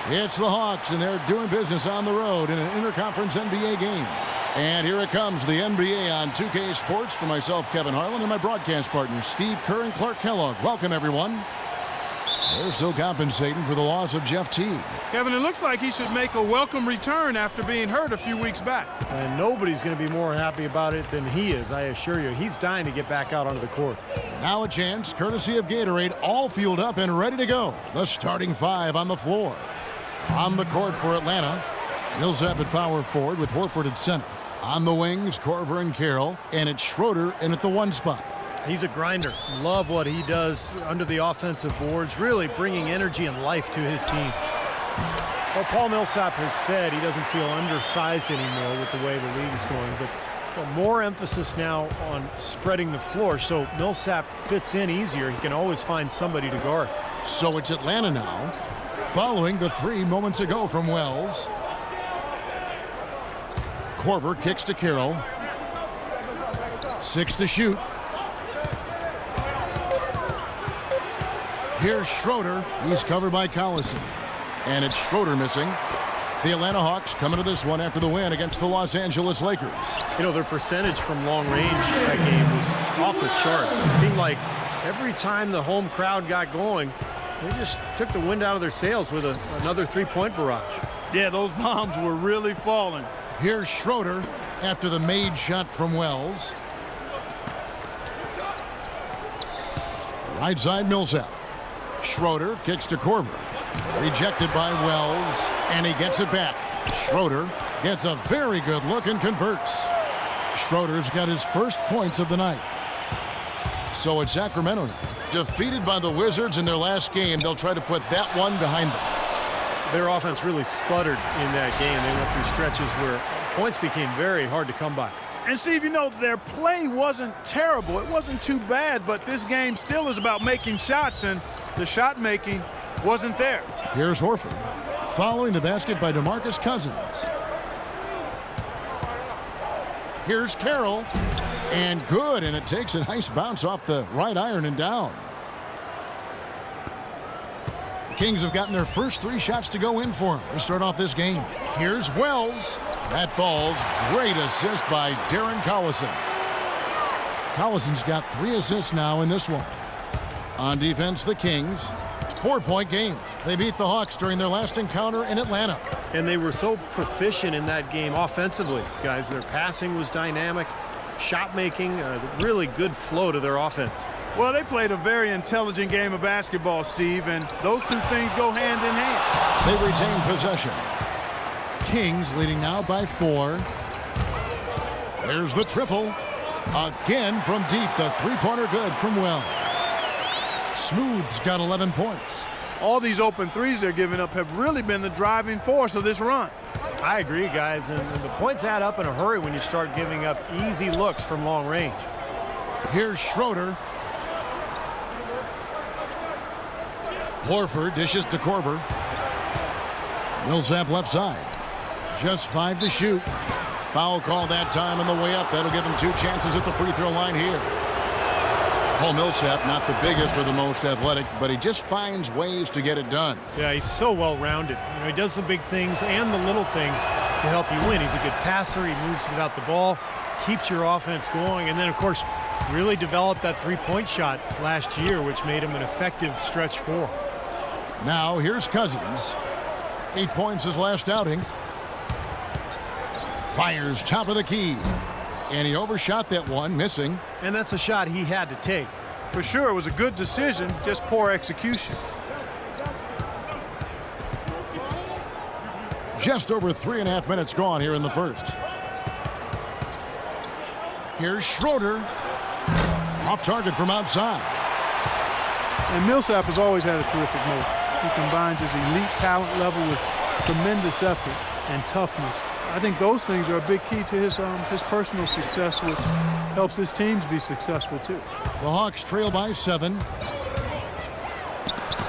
It's the Hawks, and they're doing business on the road in an interconference NBA game. And here it comes, the NBA on 2K Sports. For myself, Kevin Harlan, and my broadcast partners, Steve Kerr and Clark Kellogg. Welcome, everyone. They're still compensating for the loss of Jeff Teague. Kevin, it looks like he should make a welcome return after being hurt a few weeks back. And nobody's going to be more happy about it than he is, I assure you. He's dying to get back out onto the court. Now a chance, courtesy of Gatorade, all fueled up and ready to go. The starting five on the floor. On the court for Atlanta, Millsap at power forward with Horford at center. On the wings, Korver and Carroll, and it's Schroeder in at the one spot. He's a grinder. Love what he does under the offensive boards, really bringing energy and life to his team. Well, Paul Millsap has said he doesn't feel undersized anymore with the way the league is going, but more emphasis now on spreading the floor, so Millsap fits in easier. He can always find somebody to guard. So it's Atlanta now, following the three moments ago from Wells. Korver kicks to Carroll. 6 to shoot. Here's Schroeder. He's covered by Collison. And it's Schroeder missing. The Atlanta Hawks coming to this one after the win against the Los Angeles Lakers. You know, their percentage from long range that game was off the charts. It seemed like every time the home crowd got going, they just took the wind out of their sails with another three-point barrage. Yeah, those bombs were really falling. Here's Schroeder after the made shot from Wells. Right side, Millsap. Schroeder kicks to Korver. Rejected by Wells, and he gets it back. Schroeder gets a very good look and converts. Schroeder's got his first points of the night. So it's Sacramento now. Defeated by the Wizards in their last game, they'll try to put that one behind them. Their offense really sputtered in that game. They went through stretches where points became very hard to come by. And Steve, you know, their play wasn't terrible. It wasn't too bad, but this game still is about making shots, and the shot making wasn't there. Here's Horford, following the basket by DeMarcus Cousins. Here's Carroll, and good, and it takes a nice bounce off the right iron and down. The Kings have gotten their first 3 shots to go in for them to start off this game. Here's Wells. That falls. Great assist by Darren Collison. Collison's got 3 assists now in this one. On defense, the Kings. 4-point game. They beat the Hawks during their last encounter in Atlanta. And they were so proficient in that game offensively, guys. Their passing was dynamic, shot making, really good flow to their offense. Well, they played a very intelligent game of basketball, Steve, and those two things go hand in hand. They retain possession. Kings leading now by 4. There's the triple. Again from deep. The three-pointer good from Wells. Smooth's got 11 points. All these open threes they're giving up have really been the driving force of this run. I agree, guys, and the points add up in a hurry when you start giving up easy looks from long range. Here's Schroeder. Horford dishes to Korver. Millsap left side. Just 5 to shoot. Foul call that time on the way up. That'll give him 2 chances at the free throw line here. Paul Millsap, not the biggest or the most athletic, but he just finds ways to get it done. Yeah, he's so well-rounded. You know, he does the big things and the little things to help you win. He's a good passer. He moves without the ball, keeps your offense going, and then, of course, really developed that three-point shot last year, which made him an effective stretch 4. Now, here's Cousins. 8 points his last outing. Fires top of the key. And he overshot that one, missing. And that's a shot he had to take. For sure, it was a good decision, just poor execution. Just over 3.5 minutes gone here in the first. Here's Schroeder. Off target from outside. And Millsap has always had a terrific move. He combines his elite talent level with tremendous effort and toughness. I think those things are a big key to his personal success, which helps his teams be successful too. The Hawks trail by 7.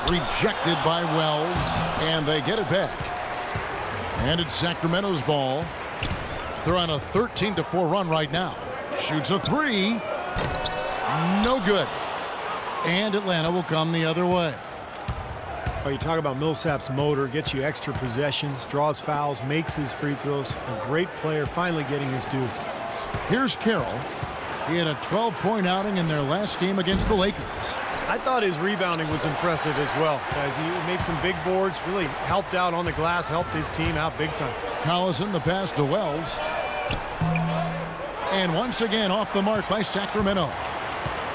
Rejected by Wells, and they get it back. And it's Sacramento's ball. They're on a 13-4 run right now. Shoots a 3. No good. And Atlanta will come the other way. Oh, you talk about Millsap's motor, gets you extra possessions, draws fouls, makes his free throws. A great player, finally getting his due. Here's Carroll. He had a 12-point outing in their last game against the Lakers. I thought his rebounding was impressive as well, as he made some big boards, really helped out on the glass, helped his team out big time. Collison, the pass to Wells. And once again off the mark by Sacramento.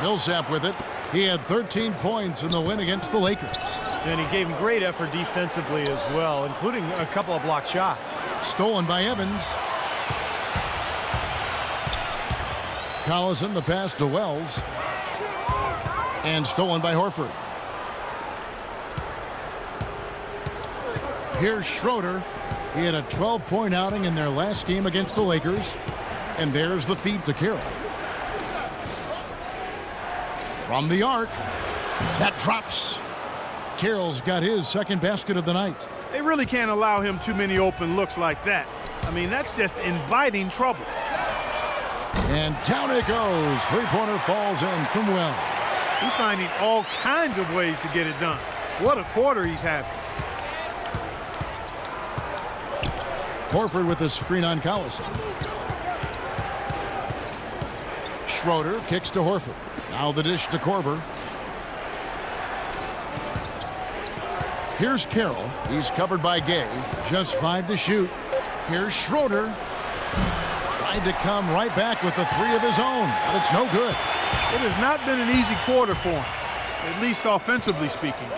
Millsap with it. He had 13 points in the win against the Lakers. And he gave him great effort defensively as well, including a couple of blocked shots. Stolen by Evans. Collison, the pass to Wells. And stolen by Horford. Here's Schroeder. He had a 12-point outing in their last game against the Lakers. And there's the feed to Carroll. From the arc. That drops. Carroll's got his second basket of the night. They really can't allow him too many open looks like that. I mean, that's just inviting trouble. And down it goes. Three-pointer falls in from Wells. He's finding all kinds of ways to get it done. What a quarter he's having. Horford with a screen on Collison. Schroeder kicks to Horford. Now the dish to Korver. Here's Carroll. He's covered by Gay. Just 5 to shoot. Here's Schroeder. Tried to come right back with the three of his own, but it's no good. It has not been an easy quarter for him, at least offensively speaking.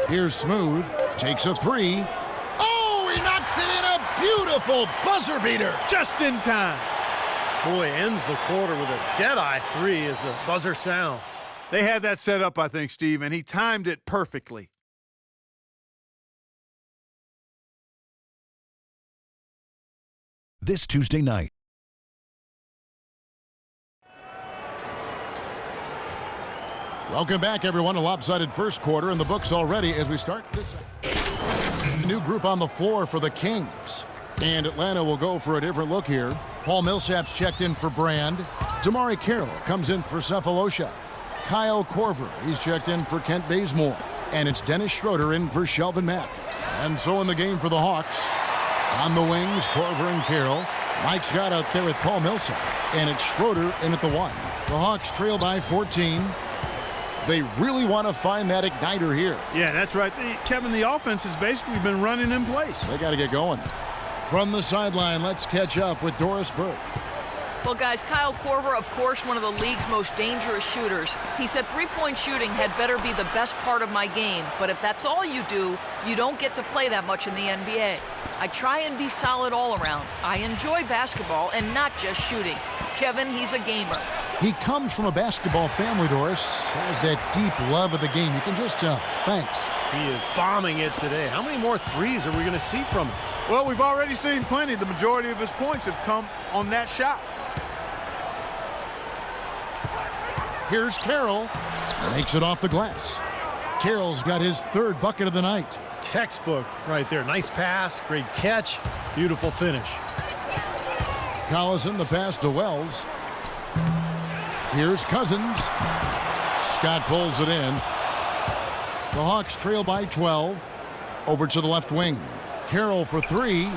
Here's Smooth. Takes a three. Oh, he knocks it in. A beautiful buzzer beater. Just in time. Boy, ends the quarter with a dead-eye three as the buzzer sounds. They had that set up, I think, Steve, and he timed it perfectly. This Tuesday night. Welcome back, everyone. A lopsided first quarter in the books already as we start this. The new group on the floor for the Kings. And Atlanta will go for a different look here. Paul Millsap's checked in for Brand. Damari Carroll comes in for Cephalosha. Kyle Korver, he's checked in for Kent Bazemore. And it's Dennis Schroeder in for Shelvin Mack. And so in the game for the Hawks. On the wings, Korver and Carroll. Mike's got out there with Paul Millsap. And it's Schroeder in at the one. The Hawks trail by 14. They really want to find that igniter here. Yeah, that's right. Kevin, the offense has basically been running in place. They got to get going. From the sideline, let's catch up with Doris Burke. Well, guys, Kyle Korver, of course, one of the league's most dangerous shooters. He said three-point shooting had better be the best part of my game, but if that's all you do, you don't get to play that much in the NBA. I try and be solid all around. I enjoy basketball and not just shooting. Kevin, he's a gamer. He comes from a basketball family, Doris. Has that deep love of the game. You can just tell. Thanks. He is bombing it today. How many more threes are we going to see from him? Well, we've already seen plenty. The majority of his points have come on that shot. Here's Carroll. Makes it off the glass. Carroll's got his third bucket of the night. Textbook right there. Nice pass, great catch, beautiful finish. Collison, the pass to Wells. Here's Cousins. Scott pulls it in. The Hawks trail by 12. Over to the left wing. Carroll for three.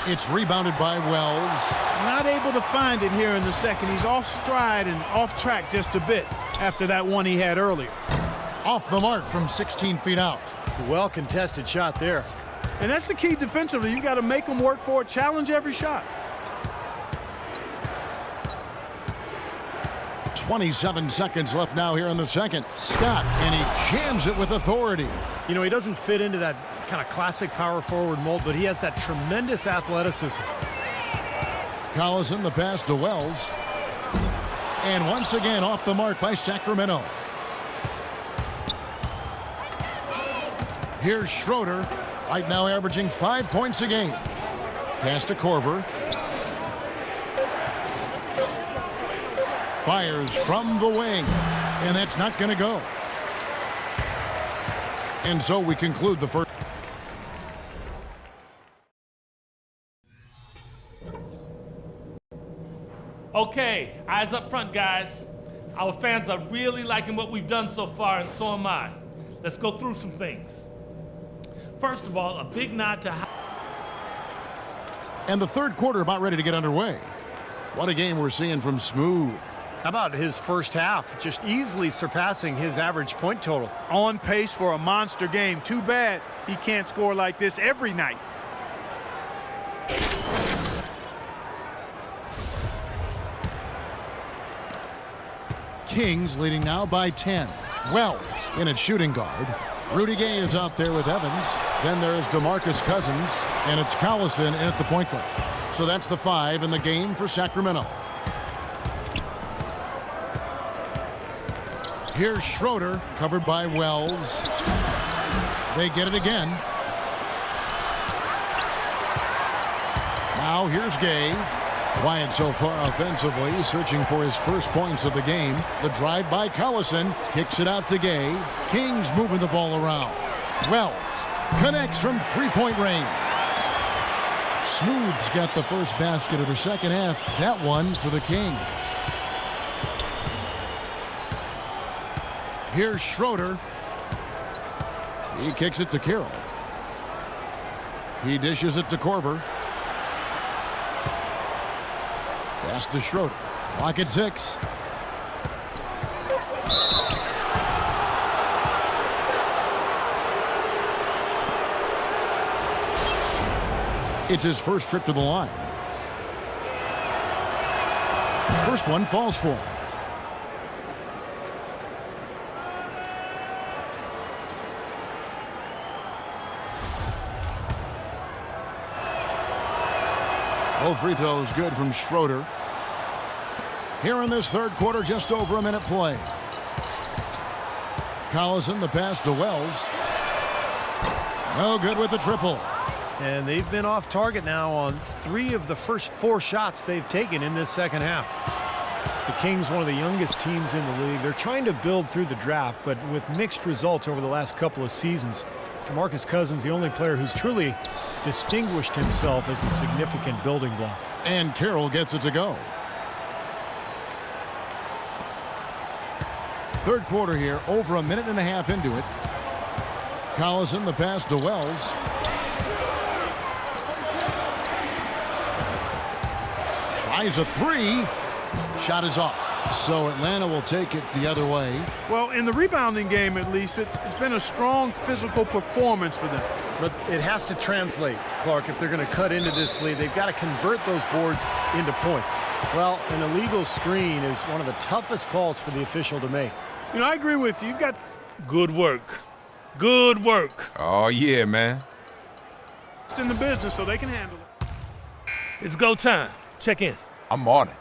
It's rebounded by Wells. Not able to find it here in the second. He's off stride and off track just a bit after that one he had earlier. Off the mark from 16 feet out. Well contested shot there. And that's the key defensively. You've got to make them work for it, challenge every shot. 27 seconds left now here in the second. Scott, and he jams it with authority. You know, he doesn't fit into that kind of classic power forward mold, but he has that tremendous athleticism. Collison, the pass to Wells. And once again off the mark by Sacramento. Here's Schroeder, right now averaging 5 points a game. Pass to Korver. Fires from the wing, and that's not going to go. And so we conclude the first. Okay, eyes up front, guys. Our fans are really liking what we've done so far, and so am I. Let's go through some things. First of all, a big nod to... And the third quarter about ready to get underway. What a game we're seeing from Smooth. How about his first half? Just easily surpassing his average point total. On pace for a monster game. Too bad he can't score like this every night. Kings leading now by 10. Wells in at shooting guard. Rudy Gay is out there with Evans. Then there's DeMarcus Cousins, and it's Collison in at the point guard. So that's the 5 in the game for Sacramento. Here's Schroeder, covered by Wells. They get it again. Now here's Gay. Quiet so far offensively, searching for his first points of the game. The drive by Collison, kicks it out to Gay. Kings moving the ball around. Wells connects from three-point range. Smooth's got the first basket of the second half. That one for the Kings. Here's Schroeder. He kicks it to Carroll. He dishes it to Korver. Pass to Schroeder. Clock at 6. It's his first trip to the line. First one falls for him. Both free throws good from Schroeder. Here in this third quarter, just over a minute play. Collison, the pass to Wells. No good with the triple. And they've been off target now on 3 of the first 4 shots they've taken in this second half. The Kings, one of the youngest teams in the league. They're trying to build through the draft, but with mixed results over the last couple of seasons. DeMarcus Cousins, the only player who's truly distinguished himself as a significant building block. And Carroll gets it to go. Third quarter here, over a minute and a half into it. Collison, the pass to Wells. Tries a 3. Shot is off. So Atlanta will take it the other way. Well, in the rebounding game, at least, it's been a strong physical performance for them. But it has to translate, Clark. If they're going to cut into this lead, they've got to convert those boards into points. Well, an illegal screen is one of the toughest calls for the official to make. You know, I agree with you. You've got Good work. Good work. Oh, yeah, man. in the business, so they can handle it. It's go time. Check in. I'm on it.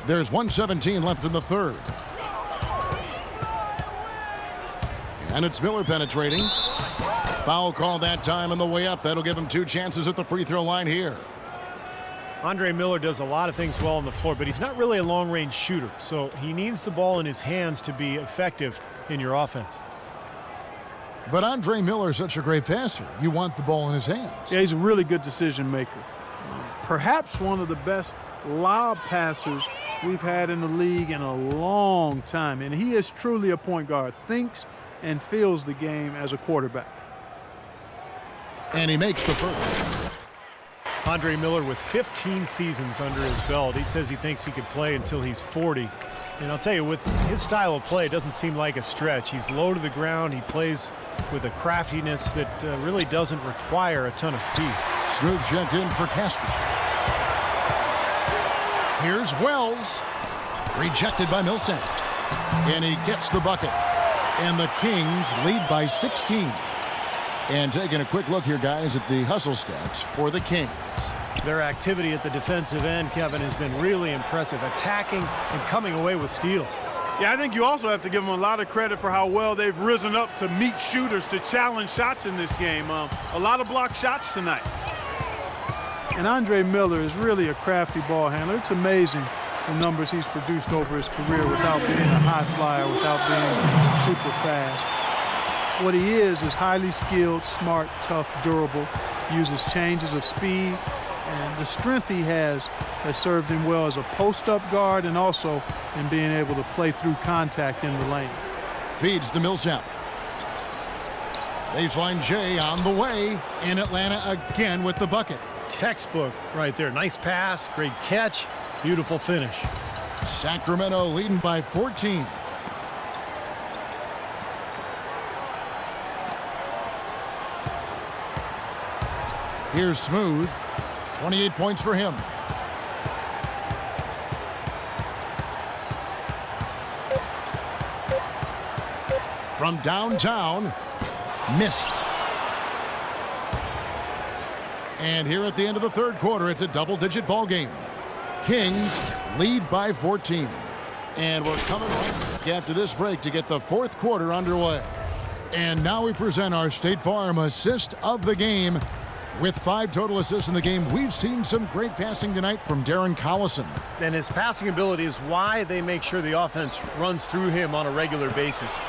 There's 1:17 left in the third. And it's Miller penetrating. Foul call that time on the way up. That'll give him 2 chances at the free throw line here. Andre Miller does a lot of things well on the floor, but he's not really a long-range shooter, so he needs the ball in his hands to be effective in your offense. But Andre Miller is such a great passer. You want the ball in his hands. Yeah, he's a really good decision maker. Perhaps one of the best lob passers we've had in the league in a long time. And he is truly a point guard. Thinks and feels the game as a quarterback. And he makes the first. Andre Miller with 15 seasons under his belt. He says he thinks he could play until he's 40. And I'll tell you, with his style of play, it doesn't seem like a stretch. He's low to the ground. He plays with a craftiness that really doesn't require a ton of speed. Smooth checked in for Casper. Here's Wells. Rejected by Millsap. And he gets the bucket. And the Kings lead by 16. And taking a quick look here, guys, at the hustle stats for the Kings. Their activity at the defensive end, Kevin, has been really impressive, attacking and coming away with steals. Yeah, I think you also have to give them a lot of credit for how well they've risen up to meet shooters, to challenge shots in this game. A lot of blocked shots tonight. And Andre Miller is really a crafty ball handler. It's amazing the numbers he's produced over his career without being a high flyer, without being super fast. What he is highly skilled, smart, tough, durable, uses changes of speed, And the strength he has served him well as a post-up guard and also in being able to play through contact in the lane. Feeds to Millsap. Baseline J on the way. In Atlanta again with the bucket. Textbook right there. Nice pass, great catch, beautiful finish. Sacramento leading by 14. Here's Smooth. 28 points for him. From downtown, missed. And here at the end of the third quarter, it's a double-digit ball game. Kings lead by 14. And we're coming back after this break to get the fourth quarter underway. And now we present our State Farm assist of the game. With 5 total assists in the game, we've seen some great passing tonight from Darren Collison. And his passing ability is why they make sure the offense runs through him on a regular basis.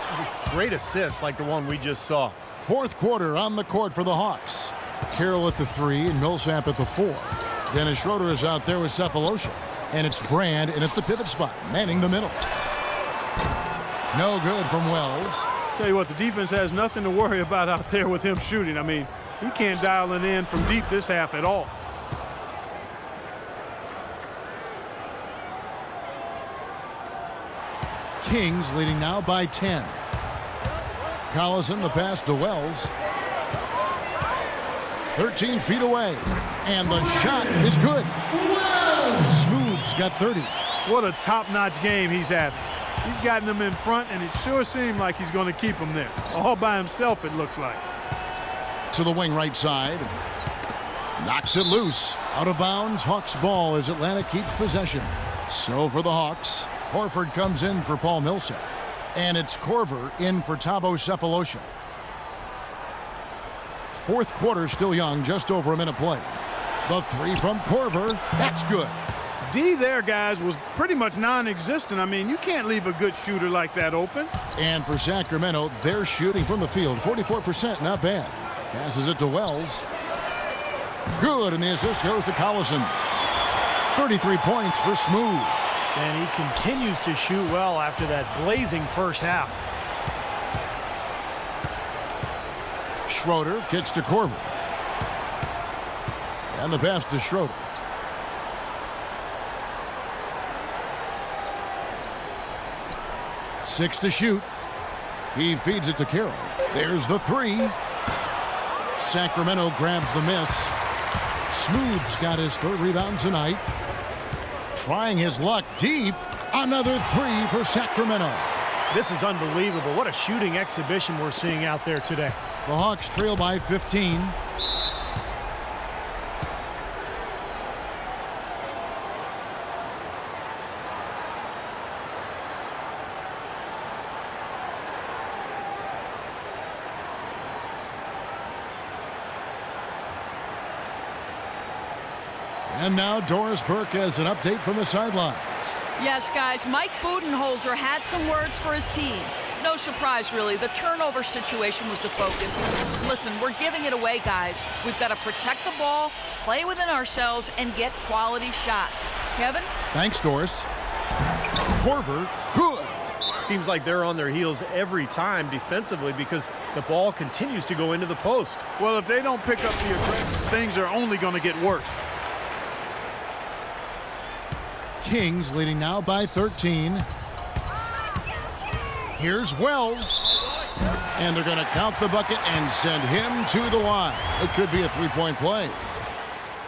Great assists like the one we just saw. Fourth quarter on the court for the Hawks. Carroll at the 3 and Millsap at the 4. Dennis Schroeder is out there with Cephalosha. And it's Brand in at the pivot spot, manning the middle. No good from Wells. Tell you what, the defense has nothing to worry about out there with him shooting. I mean, he can't dial it in from deep this half at all. Kings leading now by 10. Collison the pass to Wells. 13 feet away. And the shot is good. Smooth's got 30. What a top-notch game he's having. He's gotten them in front, and it sure seemed like he's going to keep them there. All by himself, it looks like. To the wing right side. Knocks it loose. Out of bounds. Hawks ball as Atlanta keeps possession. So for the Hawks, Horford comes in for Paul Millsap. And it's Korver in for Thabo Cephalosha. Fourth quarter still young, just over a minute play. The 3 from Korver. That's good. D there, guys, was pretty much non-existent. I mean, you can't leave a good shooter like that open. And for Sacramento, they're shooting from the field. 44%, not bad. Passes it to Wells. Good, and the assist goes to Collison. 33 points for Smooth. And he continues to shoot well after that blazing first half. Schroeder kicks to Korver. And the pass to Schroeder. Six to shoot. He feeds it to Carroll. There's the 3. Sacramento grabs the miss. Smooth's got his 3rd rebound tonight. Trying his luck deep. Another 3 for Sacramento. This is unbelievable. What a shooting exhibition we're seeing out there today. The Hawks trail by 15. And now Doris Burke has an update from the sidelines. Yes, guys, Mike Budenholzer had some words for his team. No surprise, really. The turnover situation was the focus. Listen, we're giving it away, guys. We've got to protect the ball, play within ourselves, and get quality shots. Kevin? Thanks, Doris. Korver, good. Seems like they're on their heels every time defensively because the ball continues to go into the post. Well, if they don't pick up the aggression, things are only going to get worse. Kings leading now by 13. Here's Wells. And they're going to count the bucket and send him to the line. It could be a 3-point play.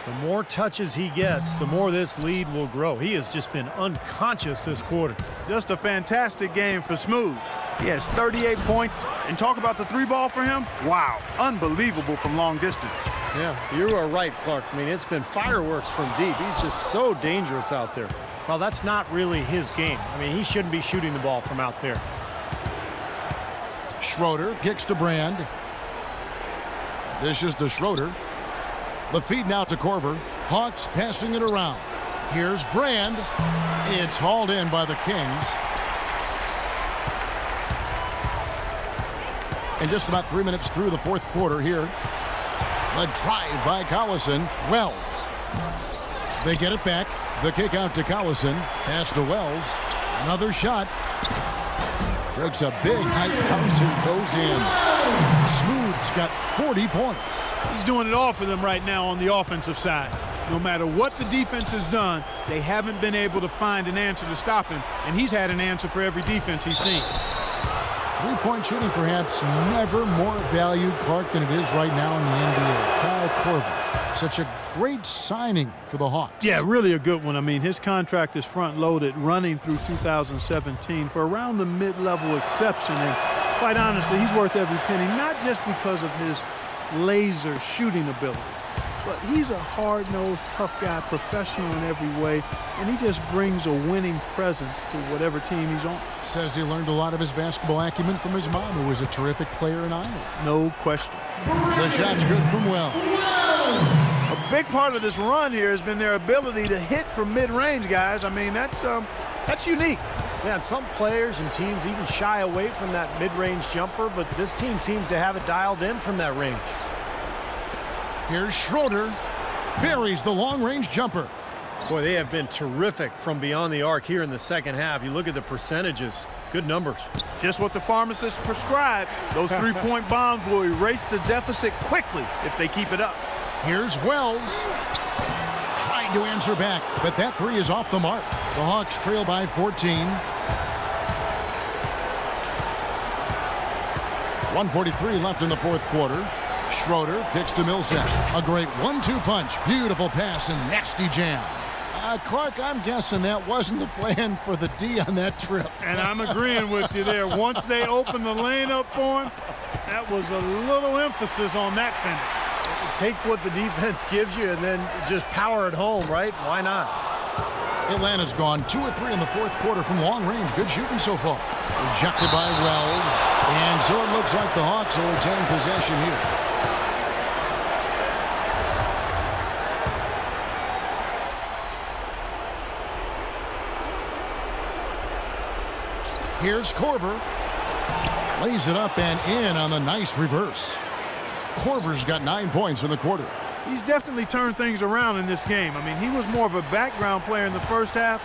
The more touches he gets, the more this lead will grow. He has just been unconscious this quarter. Just a fantastic game for Smooth. He has 38 points. And talk about the 3-ball for him. Wow, unbelievable from long distance. Yeah, you are right, Clark. I mean, it's been fireworks from deep. He's just so dangerous out there. Well, that's not really his game. I mean, he shouldn't be shooting the ball from out there. Schroeder kicks to Brand. Dishes to Schroeder. The feed now to Korver. Hawks passing it around. Here's Brand. It's hauled in by the Kings. And just about 3 minutes through the fourth quarter here. The drive by Collison. Wells They get it back. The kick out to Collison. Pass to Wells. Another shot. Breaks a big high bounce and goes in. Smooth's got 40 points. He's doing it all for them right now on the offensive side. No matter what the defense has done, they haven't been able to find an answer to stop him, and he's had an answer for every defense he's seen. Three-point shooting perhaps never more valued, Clark, than it is right now in the NBA. Kyle Korver, such a great signing for the Hawks. Yeah, really a good one. I mean, his contract is front-loaded running through 2017 for around the mid-level exception. And quite honestly, he's worth every penny, not just because of his laser shooting ability, but he's a hard-nosed, tough guy, professional in every way, and he just brings a winning presence to whatever team he's on. Says he learned a lot of his basketball acumen from his mom, who was a terrific player in Iowa. No question. The shot's good from Wells. A big part of this run here has been their ability to hit from mid-range, guys. I mean, that's unique. Yeah, and some players and teams even shy away from that mid-range jumper, but this team seems to have it dialed in from that range. Here's Schroeder. Buries the long-range jumper. Boy, they have been terrific from beyond the arc here in the second half. You look at the percentages, good numbers. Just what the pharmacist prescribed. Those three-point bombs will erase the deficit quickly if they keep it up. Here's Wells. Tried to answer back, but that three is off the mark. The Hawks trail by 14. 1:43 left in the fourth quarter. Schroeder kicks to Millsap. A great 1-2 punch. Beautiful pass and nasty jam. Clark, I'm guessing that wasn't the plan for the D on that trip. And I'm agreeing with you there. Once they opened the lane up for him, that was a little emphasis on that finish. Take what the defense gives you and then just power it home, right? Why not? Atlanta's gone 2 of 3 in the fourth quarter from long range. Good shooting so far. Rejected by Wells. And so it looks like the Hawks will retain possession here. Here's Korver. Lays it up and in on the nice reverse. Korver's got 9 points in the quarter. He's definitely turned things around in this game. I mean, he was more of a background player in the first half.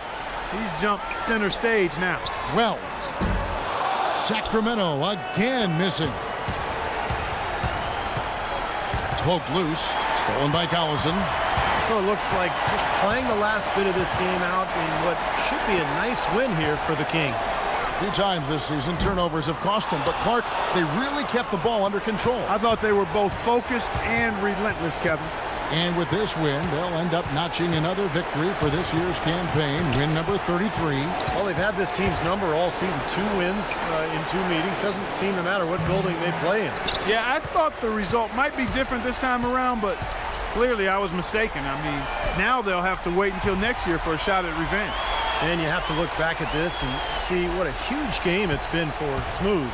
He's jumped center stage now. Wells. Sacramento again missing. Poked loose. Stolen by Collison. So it looks like just playing the last bit of this game out in what should be a nice win here for the Kings. A few times this season, turnovers have cost them, but Clark, they really kept the ball under control. I thought they were both focused and relentless, Kevin. And with this win, they'll end up notching another victory for this year's campaign, win number 33. Well, they've had this team's number all season, 2 wins in 2 meetings. Doesn't seem to matter what building they play in. Yeah, I thought the result might be different this time around, but clearly I was mistaken. I mean, now they'll have to wait until next year for a shot at revenge. And you have to look back at this and see what a huge game it's been for Smooth.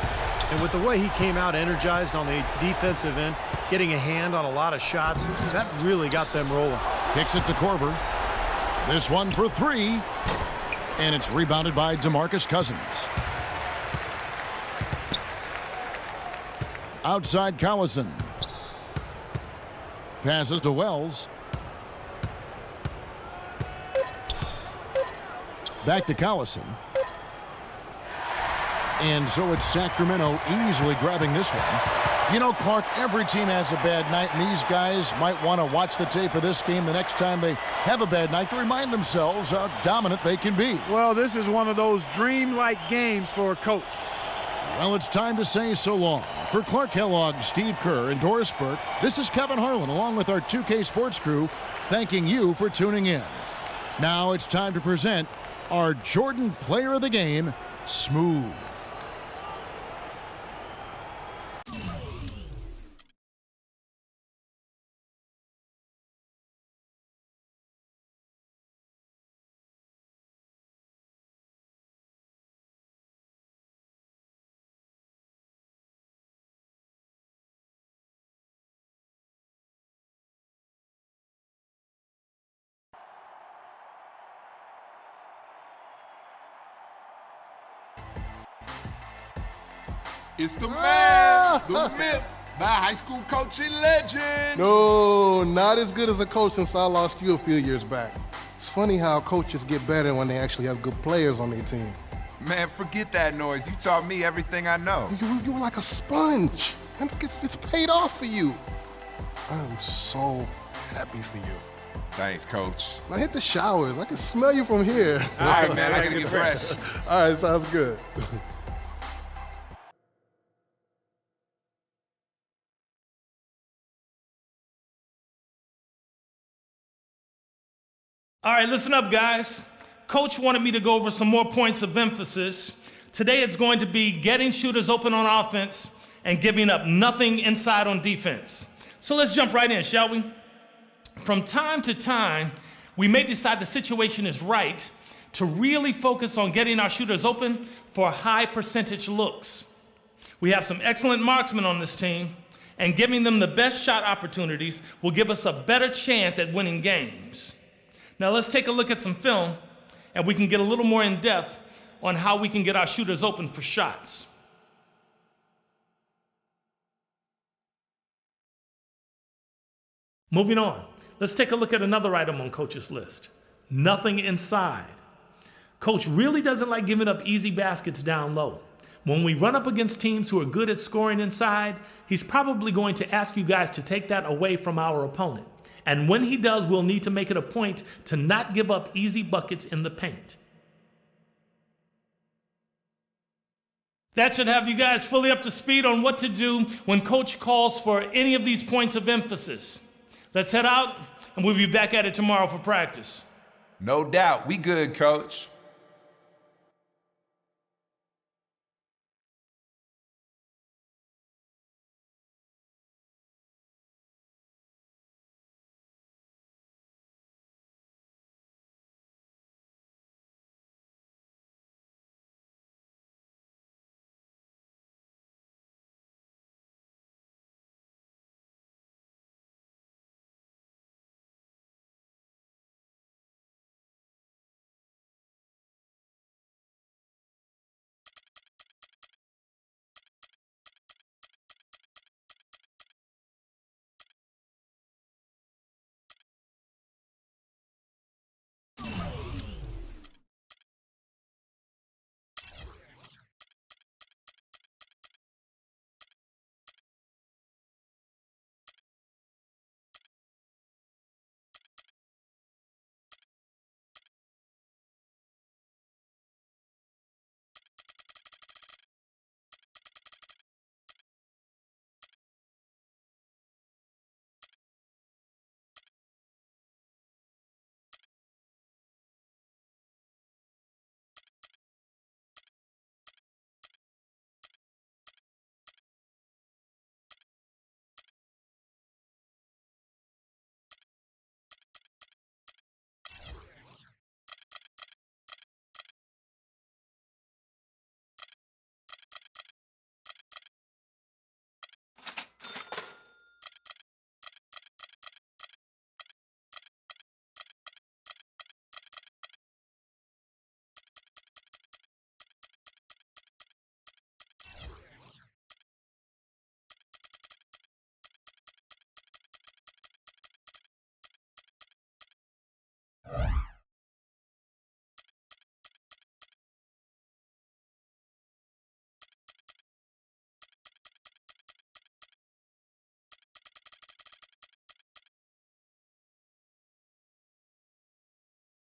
And with the way he came out energized on the defensive end, getting a hand on a lot of shots, that really got them rolling. Kicks it to Korver. This one for 3. And it's rebounded by DeMarcus Cousins. Outside Collison. Passes to Wells. Back to Collison. And so it's Sacramento easily grabbing this one. You know, Clark, every team has a bad night, and these guys might want to watch the tape of this game the next time they have a bad night to remind themselves how dominant they can be. Well, this is one of those dreamlike games for a coach. Well, it's time to say so long. For Clark Kellogg, Steve Kerr, and Doris Burke, this is Kevin Harlan, along with our 2K Sports crew, thanking you for tuning in. Now it's time to present our Jordan Player of the Game, Smooth. It's the man, the myth, by high school coaching legend. No, not as good as a coach since I lost you a few years back. It's funny how coaches get better when they actually have good players on their team. Man, forget that noise. You taught me everything I know. You're like a sponge, and it's paid off for you. I'm so happy for you. Thanks, Coach. Now hit the showers. I can smell you from here. All right, man, I gotta get fresh. All right, sounds good. All right, listen up, guys. Coach wanted me to go over some more points of emphasis. Today it's going to be getting shooters open on offense and giving up nothing inside on defense. So let's jump right in, shall we? From time to time, we may decide the situation is right to really focus on getting our shooters open for high percentage looks. We have some excellent marksmen on this team, and giving them the best shot opportunities will give us a better chance at winning games. Now let's take a look at some film, and we can get a little more in depth on how we can get our shooters open for shots. Moving on, let's take a look at another item on Coach's list. Nothing inside. Coach really doesn't like giving up easy baskets down low. When we run up against teams who are good at scoring inside, he's probably going to ask you guys to take that away from our opponent. And when he does, we'll need to make it a point to not give up easy buckets in the paint. That should have you guys fully up to speed on what to do when Coach calls for any of these points of emphasis. Let's head out, and we'll be back at it tomorrow for practice. No doubt. We good, Coach.